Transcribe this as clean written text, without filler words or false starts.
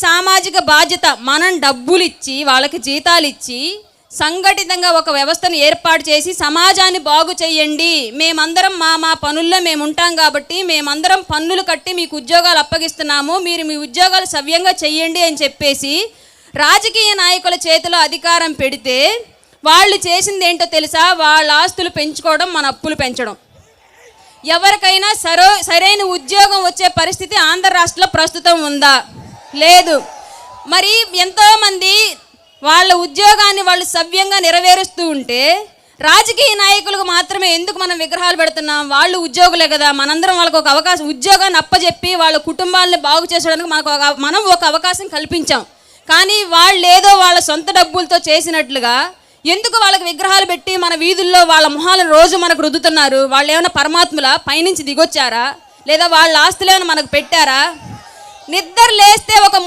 సామాజిక బాధ్యత. మనం డబ్బులు ఇచ్చి వాళ్ళకి జీతాలు ఇచ్చి సంఘటితంగా ఒక వ్యవస్థను ఏర్పాటు చేసి సమాజాన్ని బాగు చేయండి, మేమందరం మా పనుల్లో మేము ఉంటాం కాబట్టి మేమందరం పన్నులు కట్టి మీకు ఉద్యోగాలు అప్పగిస్తున్నాము, మీరు మీ ఉద్యోగాలు సవ్యంగా చెయ్యండి అని చెప్పేసి రాజకీయ నాయకుల చేతిలో అధికారం పెడితే వాళ్ళు చేసింది ఏంటో తెలుసా? వాళ్ళ ఆస్తులు పెంచుకోవడం, మన అప్పులు పెంచడం. ఎవరికైనా సరైన ఉద్యోగం వచ్చే పరిస్థితి ఆంధ్ర రాష్ట్రంలో ప్రస్తుతం ఉందా? లేదు. మరి ఎంతోమంది వాళ్ళ ఉద్యోగాన్ని వాళ్ళు సవ్యంగా నెరవేరుస్తూ ఉంటే రాజకీయ నాయకులకు మాత్రమే ఎందుకు మనం విగ్రహాలు పెడుతున్నాం? వాళ్ళు ఉద్యోగులే కదా, మనందరం వాళ్ళకు ఒక అవకాశం, ఉద్యోగాన్ని అప్పచెప్పి వాళ్ళ కుటుంబాలను బాగు చేసడానికి మనం ఒక అవకాశం కల్పించాం. కానీ వాళ్ళు ఏదో వాళ్ళ సొంత డబ్బులతో చేసినట్లుగా ఎందుకు వాళ్ళకి విగ్రహాలు పెట్టి మన వీధుల్లో వాళ్ళ మొహాలను రోజు మనకు రుద్దుతున్నారు? వాళ్ళు ఏమైనా పరమాత్ముల పైనుంచి దిగొచ్చారా? లేదా వాళ్ళ ఆస్తులు ఏమైనా మనకు పెట్టారా? నిద్ర లేస్తే ఒక